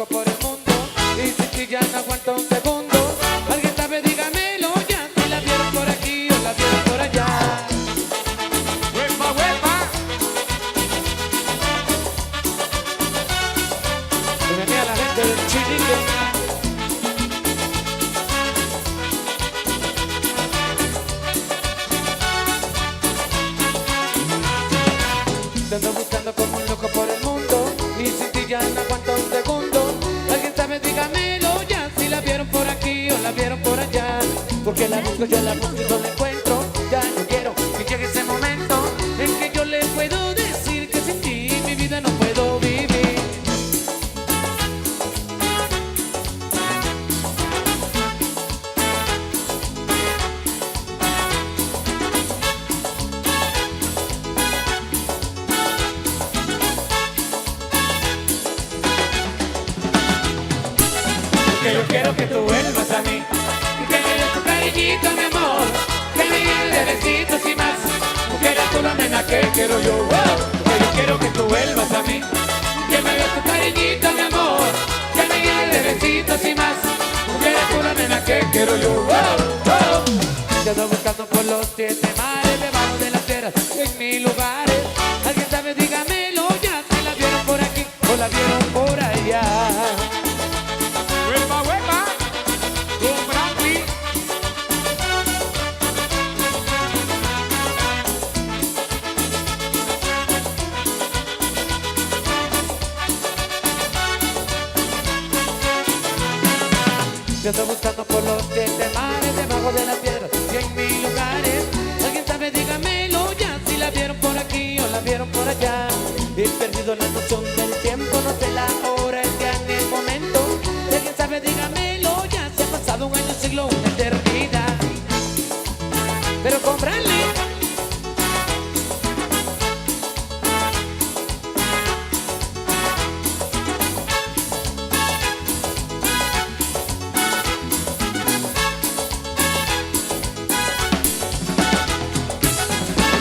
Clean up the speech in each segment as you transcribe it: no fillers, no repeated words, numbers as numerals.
loco por el mundo. Y si ti ya no aguanto un segundo, alguien sabe, dígamelo ya. Si la vieron por aquí o la vieron por allá. ¡Huepa, huepa! Se venía la gente del Chinique. Te ando buscando como un loco por el mundo. Y si ti ya no aguanto un segundo, alguien sabe, dígamelo ya. Si la vieron por aquí o la vieron por allá. Porque la busco, yo la busco y no la encuentro. Ya no quiero que llegue ese momento en que yo le puedo decir que sin ti mi vida no puedo vivir. Que yo quiero que tú vuelvas a mí y que me des tu cariñito, mi amor, que me llenes de besitos y más. Porque eres tú la nena que quiero yo, wow. Que yo quiero que tú vuelvas a mí y que me des tu cariñito, mi amor, que me llenes de besitos y más. Porque eres tú la nena que quiero yo, wow, wow. Yo ando buscando por los 7 mares, debajo de las tierras, en mil lugares. Alguien sabe, dígamelo ya, si la vieron por aquí o la vieron por allá. ¡Huepa, huepa! Con Franklin. Yo ando buscando por los 7 mares, debajo de las piedras y en mil lugares. Alguien sabe, dígamelo ya, si la vieron por aquí o la vieron por allá. He perdido la noción del tiempo, no sé la hora, el día ni el momento. Si alguien sabe, dígamelo ya, si ha pasado un año, un siglo, una eternidad. Pero con Brantley.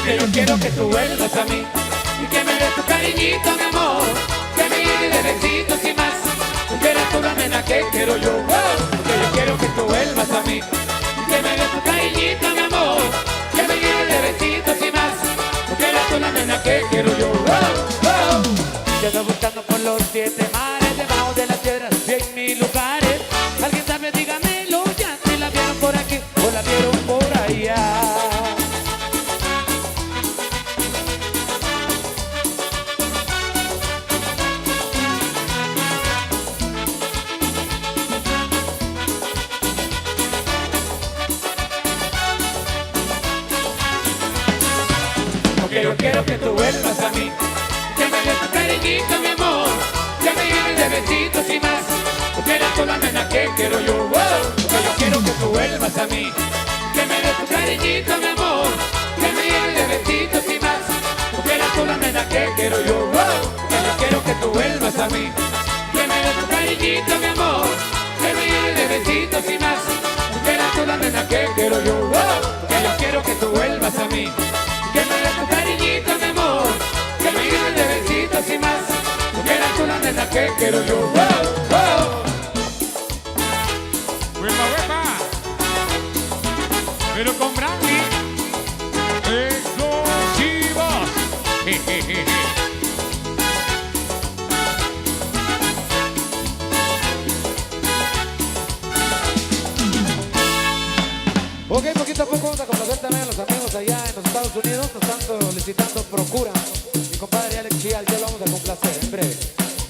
Que yo quiero que tú vuelvas a mí y que me des tu cariñito, mi amor, que me llenes de besitos y más. Porque eres tú la nena que quiero yo, wow. Que yo quiero que tú vuelvas a mí y que me des tu cariñito, mi amor, que me llenes de besitos y más. Porque eres tú la nena que quiero yo, wow, wow. Yo ando buscando por los 7 mares, debajo de las piedras y en mil lugares. Alguien sabe, dígamelo ya, si la vieron por aquí o la vieron por allá. Que yo quiero que tú vuelvas a mí, que me des tu cariñito, mi amor, que me llenes de besitos y más. Porque eres tú la nena que quiero yo, wow. Que yo quiero que tú vuelvas a mí, que me des tu cariñito, mi amor, que me llenes de besitos y más. Porque eres tú la nena que quiero yo, wow. Que yo quiero que tú vuelvas a mí, que me des tu cariñito, mi amor, que me llenes de besitos y más. Porque eres tú la nena que quiero yo, wow. Que yo quiero que tú vuelvas a mí, que me des tu cariñito, mi amor, que me llenes de besitos y más. Porque eres tú la nena que quiero yo, wow, wow. ¡Huepa, huepa! Pero con Franklin. ¡Explosivos! Jejeje. Ok, poquito a poco vamos a complacer también a los amigos allá en los Estados Unidos. Nos están solicitando Procura. Mi compadre Alex Chial, ya lo vamos a complacer en breve.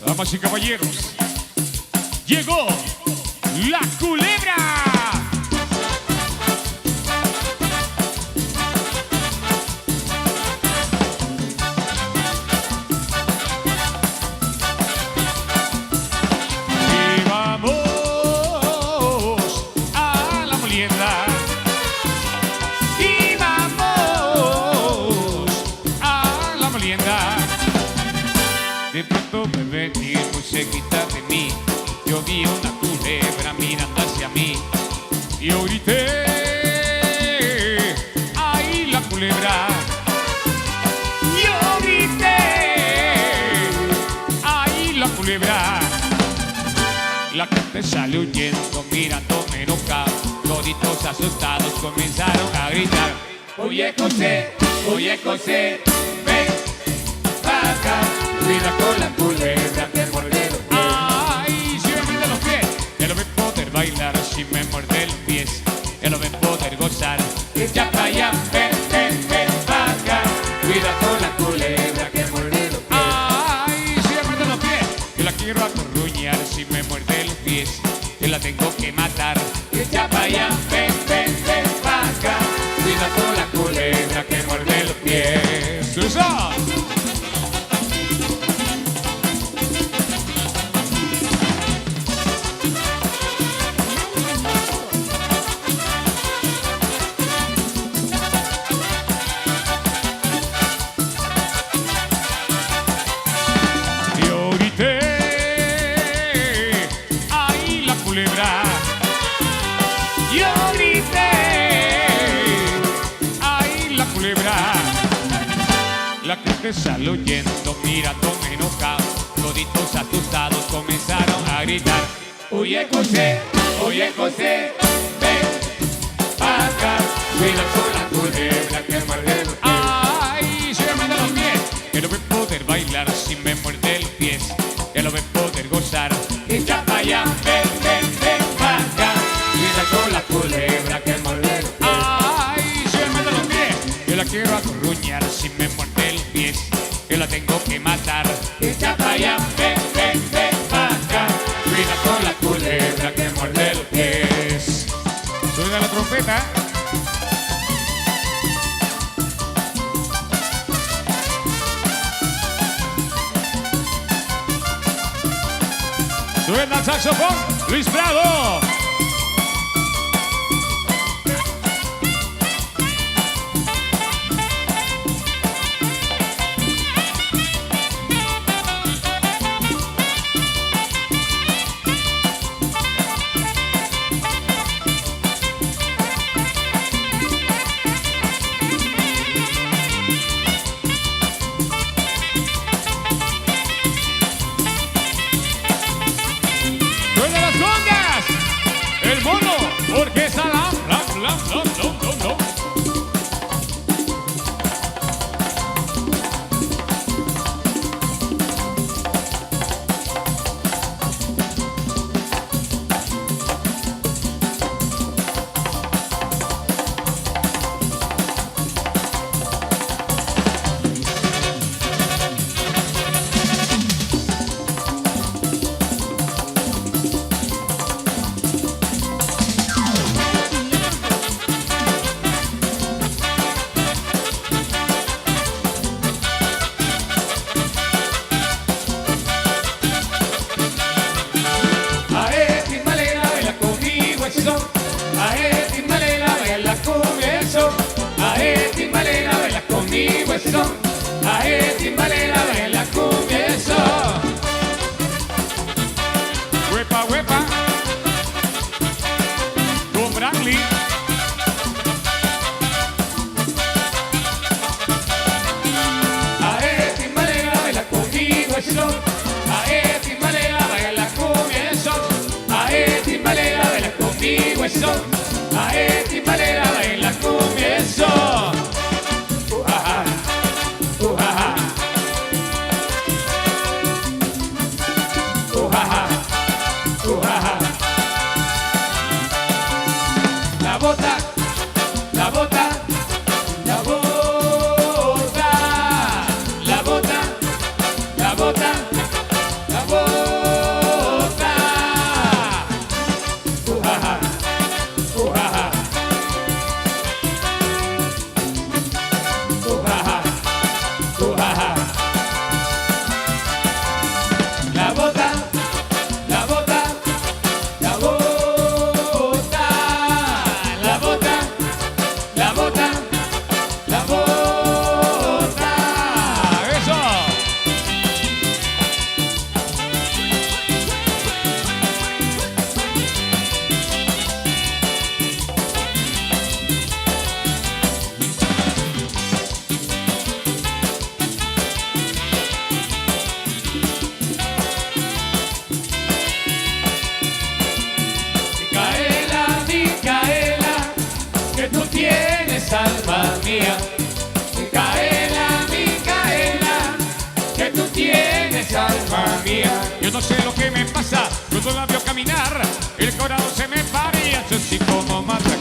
Damas y caballeros, llegó la culebra. Y vamos a la molienda. Y vamos a la molienda. De pronto me ven muy cerquita de mí. Yo vi una culebra mirando hacia mí. Y yo grité, ¡ay, la culebra! Yo grité, ¡ay, la culebra! La gente sale huyendo, mirándome enojado. Toditos asustados comenzaron a gritar. Oye José, ven pa' acá. Cuida con la culebra que muerde los pies. Ay, si me muerde los pies, ya lo ven poder bailar. Si me muerde los pies, ya lo ven poder gozar. Echa pa' allá, ven pa' acá. Cuida con la culebra que muerde los pies. Ay, si me muerde los pies, yo la quiero acorruñar. Si me muerde los pies, yo la tengo que matar. Echa pa' allá, ven pa' acá. Cuida con la culebra que muerde los pies. ¡Susa! Yo grité, ¡ay, la culebra! Yo grité, ¡ay, la culebra! La gente salió huyendo, mirándome enojado. Toditos asustados comenzaron a gritar. Oye José, ven pa' acá. Cuida con la culebra que muerde los pies. Ay, si me muerde los pies, que no voy a poder bailar. Si me muerde los pies, que no voy a poder gozar. Echa pa' allá, ven pa' acá. Cuida con la culebra que muerde los pies. Ay, si me muerde los pies, yo la quiero acorruñar. Si me muerde los pies, yo la tengo que matar. Echa pa' allá, ven pa' acá. Cuida con la culebra que muerde los pies. Suena la trompeta. Suena el saxofón, Luis Prado. Suena las congas. El mono, orquesta lam. Ae, Timbalera, baila conmigo el son. Ae, Timbalera, baila conmigo el son. Ae, Timbalera, baila conmigo el son. Ae, Timbalera, baila conmigo el son. Huepa, huepa. Con Brantley. Ae, Timbalera, baila conmigo el son. Ae, Timbalera, baila conmigo el son. Ae, Timbalera, baila conmigo el son. Ae, Timbalera, baila conmigo el son. Ujaja, ujaja. Ujaja, ujaja. La bota, la bota, la bota, la bota, la bota, la bota. Ujaja,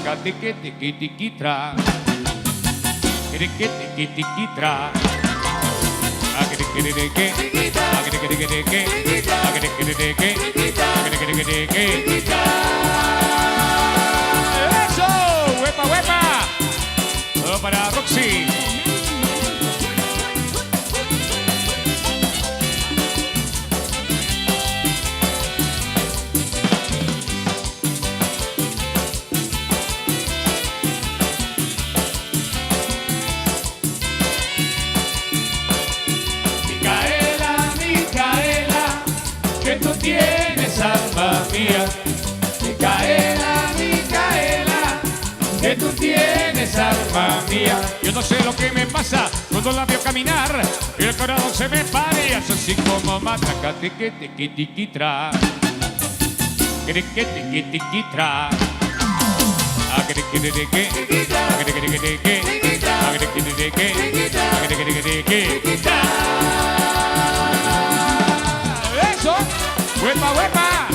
matraca, tiqui, tiqui, tiqui, tra. Tiqui, tiqui, tiqui, tra. ¡Eso! ¡Huepa, huepa! Todo para Roxy. Que tú tienes alma mía, Micaela, Micaela, que tú tienes alma mía. Yo no sé lo que me pasa cuando la veo caminar y el corazón se me para y hace así como matraca, tiqui, tiqui, tiqui, tra. Tiqui, tiqui, tiqui, tra. ¡Eso! ¡Huepa, huepa!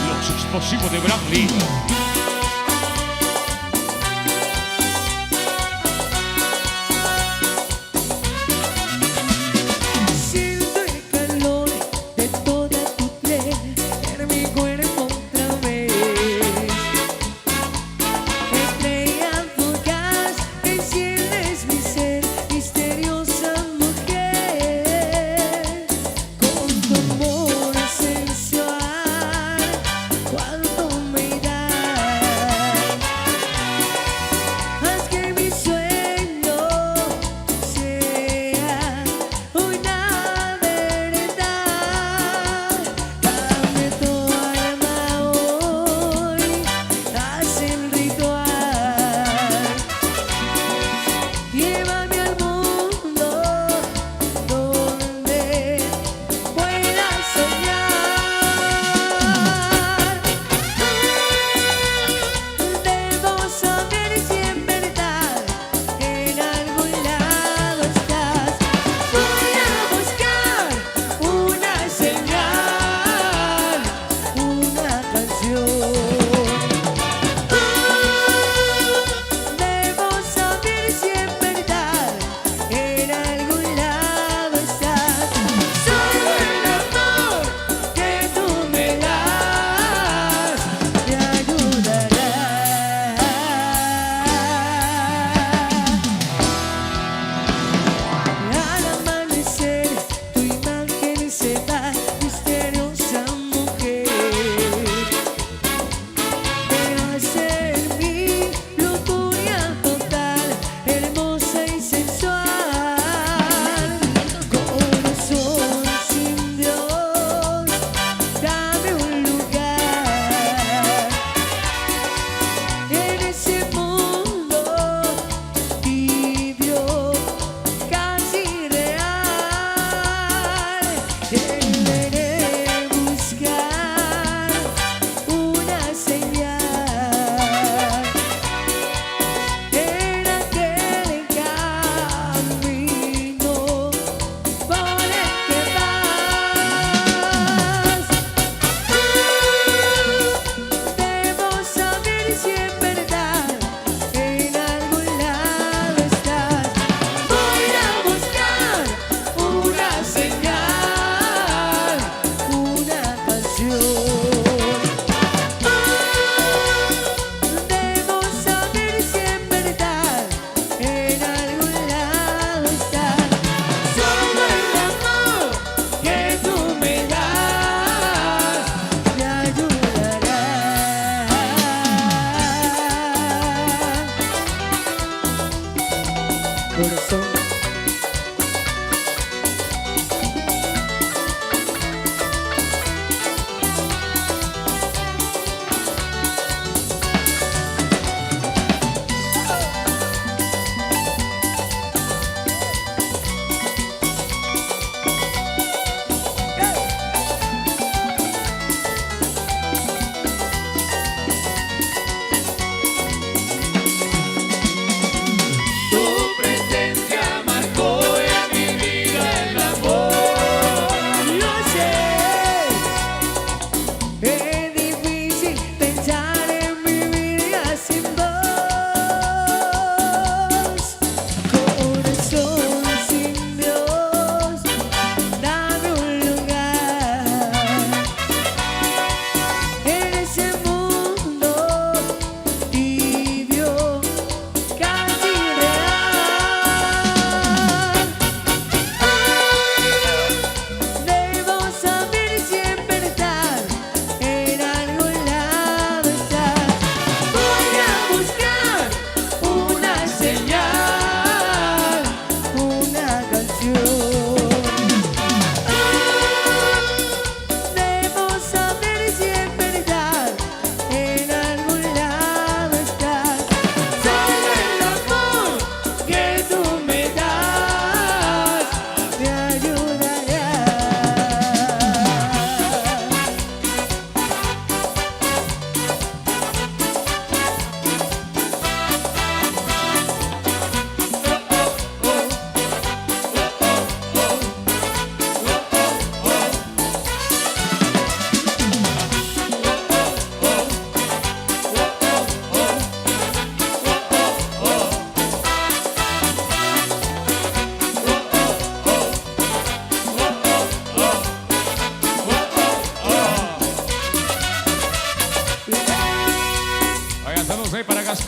Los explosivos de Bradley.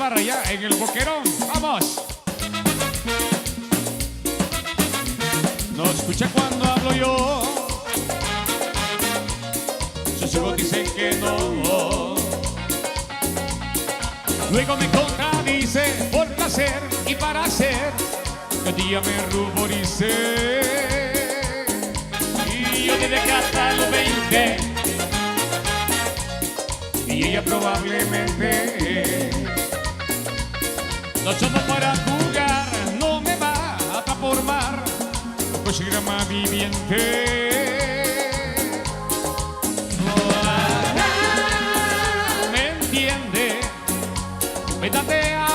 Ibarra ya en el boquerón. ¡Vamos! No escucha cuando hablo yo. Sus ojos dicen que no. Luego me contradice por placer y para hacer que el día me ruborice. Y yo desde que hasta los 20 y ella probablemente. No somos para jugar, no me va a transformar, pues era más viviente. Me entiende, me tatea,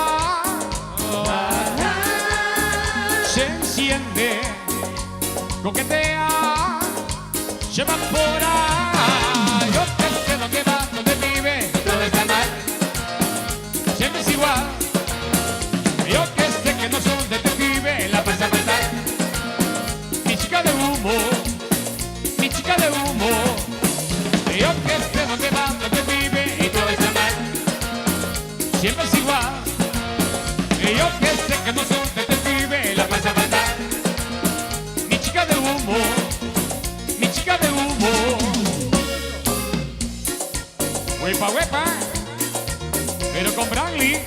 se enciende, coquetea, se evapora. Yo sé dónde va, dónde vive, todo está mal, siempre es igual. Yo que sé que no son detective, la pasa fatal. Mi chica de humo, mi chica de humo. Yo que sé dónde va, dónde vive y todo está mal, siempre es igual. Yo que sé que no son detective, la pasa fatal. Mi chica de humo, mi chica de humo. Huepa, huepa, pero con Branly.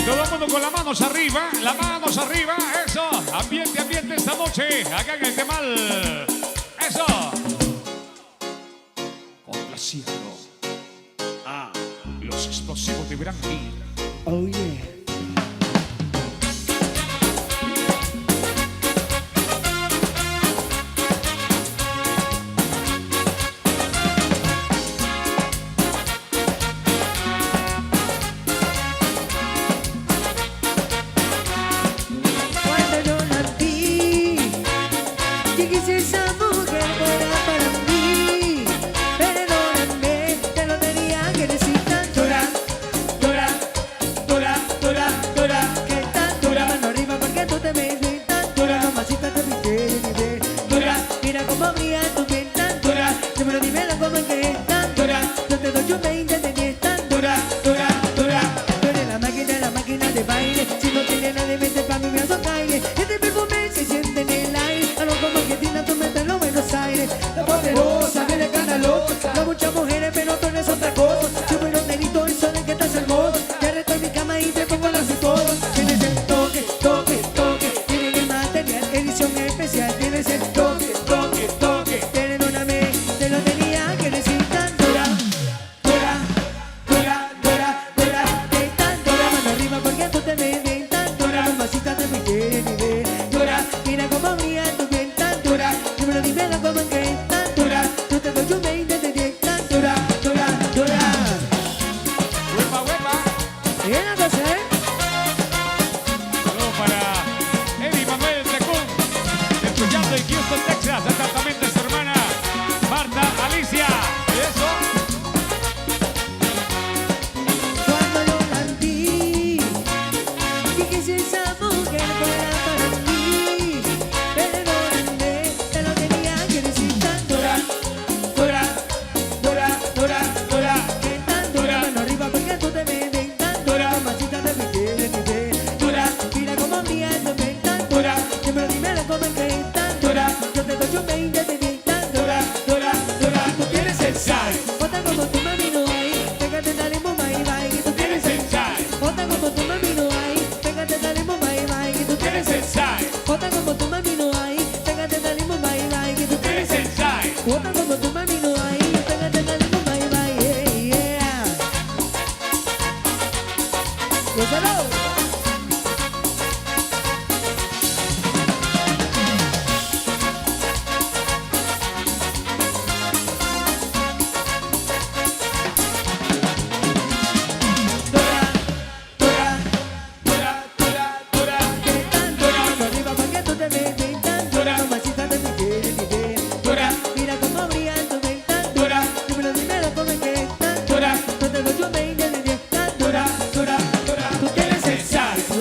Todo el mundo con las manos arriba, eso. Ambiente, ambiente esta noche, acá en el Temal. Eso. Complaciendo a los explosivos de Brandy. Oh yeah.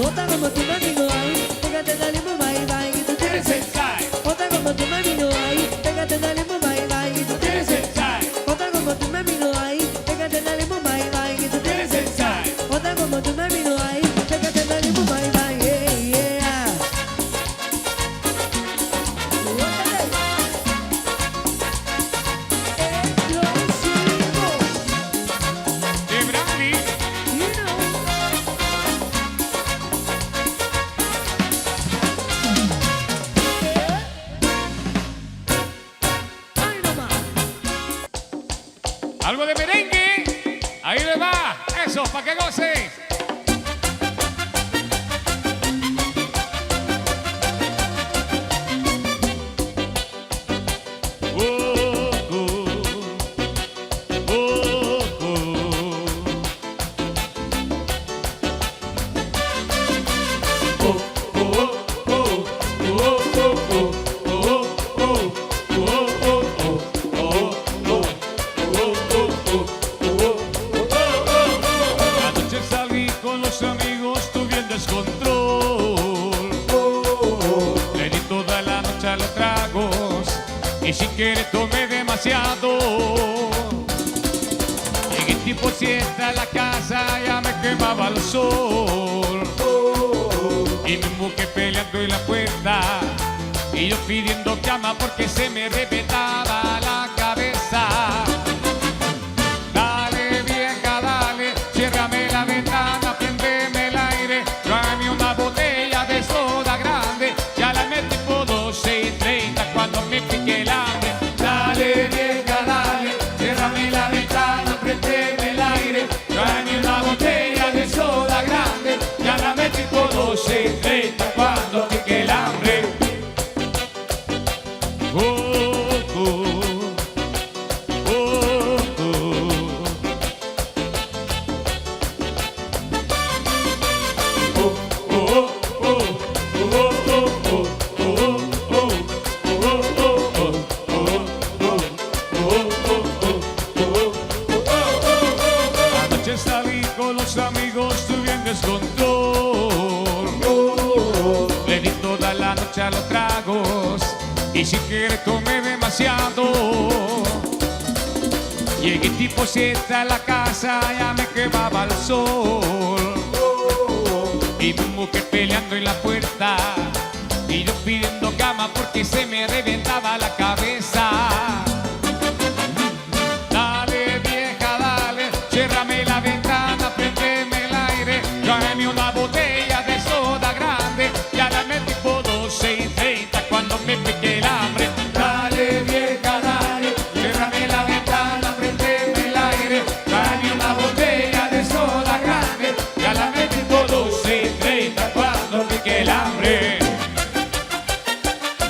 Bota como tu mami no hay, pégate Algo de merengue. Ahí le va. Eso, para que goce. Anoche salí con los amigos, tuve el descontrol. Le di toda la noche a los tragos y sin querer tomé demasiado. Llegué tipo 7 a la casa, ya me quemaba el sol. Y mi mujer peleando en la puerta y yo pidiendo cama porque se me reventaba la cabeza. Dale vieja, dale, ciérrame la ventana, prendeme el aire, tráeme una botella de soda grande. Ya la metí por 12:30 cuando me pique el hambre. Dale vieja, dale, ciérrame la ventana, prendeme el aire, tráeme una botella de soda grande. Ya la metí por 12:30 cuando pique el hambre. Anoche salí con los amigos, tuve en descontrol. Le di toda la noche a los tragos y sin querer tomé demasiado. Llegué tipo 7 a la casa, ya me quemaba el sol. Y mi mujer peleando en la puerta y yo pidiendo cama porque se me reventaba la cabeza. Dale vieja, dale, ciérrame la ventana, prendeme el aire, tráeme una botella de soda grande. Ya la metí por 12:30 cuando me pique el hambre. Dale vieja, dale, ciérrame la ventana, prendeme el aire, tráeme una botella de soda grande. Ya la metí por 12:30 cuando pique el hambre.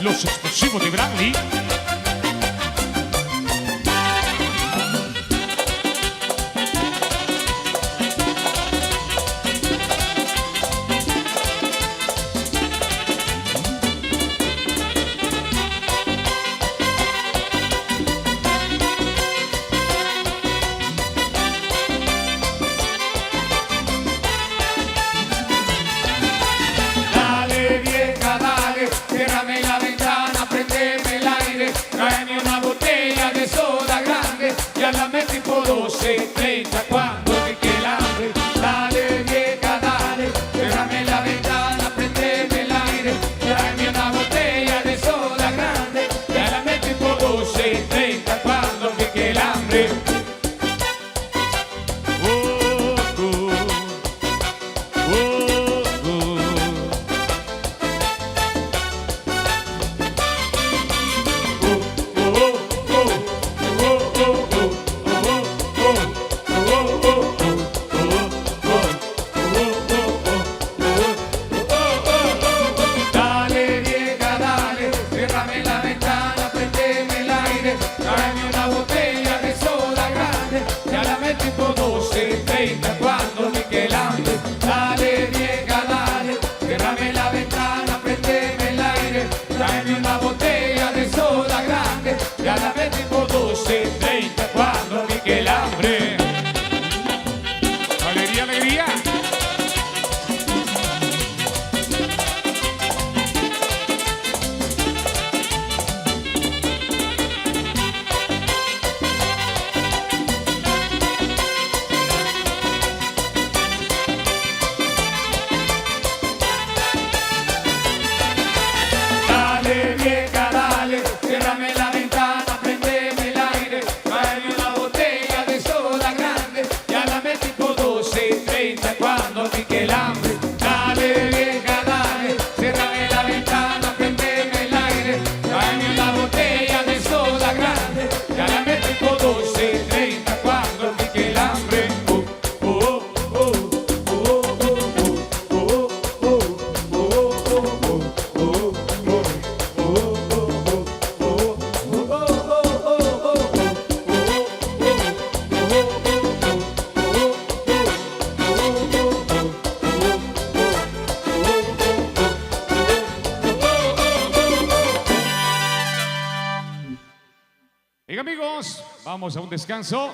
Los explosivos de Bradley. Dale vieja, dale, ciérrame la ventana, prendeme el aire, tráeme una botella de soda grande. Ya la metí por 12:30 cuando pique el hambre. Dale vieja, dale, ciérrame la ventana, prendeme el aire, tráeme una botella de soda grande. Ya la metí por 12:30 cuando pique el hambre. Dale vieja, dale, ciérrame la ventana, prendeme el aire, tráeme una botella de soda grande. Ya la metí por 12:30 cuando pique el hambre. Dale vieja, dale, ciérrame la ventana, prendeme el aire, tráeme una botella de soda grande. Ya la metí por 12:30 cuando pique el hambre. Alegría, alegría. Dale vieja, dale, ciérrame la ventana, prendeme el aire, tráeme una botella de soda grande. Ya la metí por 12:30 cuando pique el hambre. Dale vieja, dale, ciérrame la ventana, prendeme el aire, tráeme una botella de soda grande. Ya la metí por 12:30 cuando amigos, vamos a un descanso.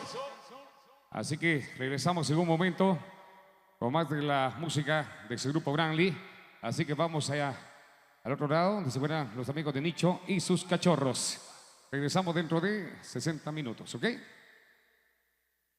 Así que regresamos en un momento con más de la música de ese grupo Branly. Así que vamos allá al otro lado, donde se encuentran los amigos de Nicho y sus cachorros. Regresamos dentro de 60 minutos, ¿ok?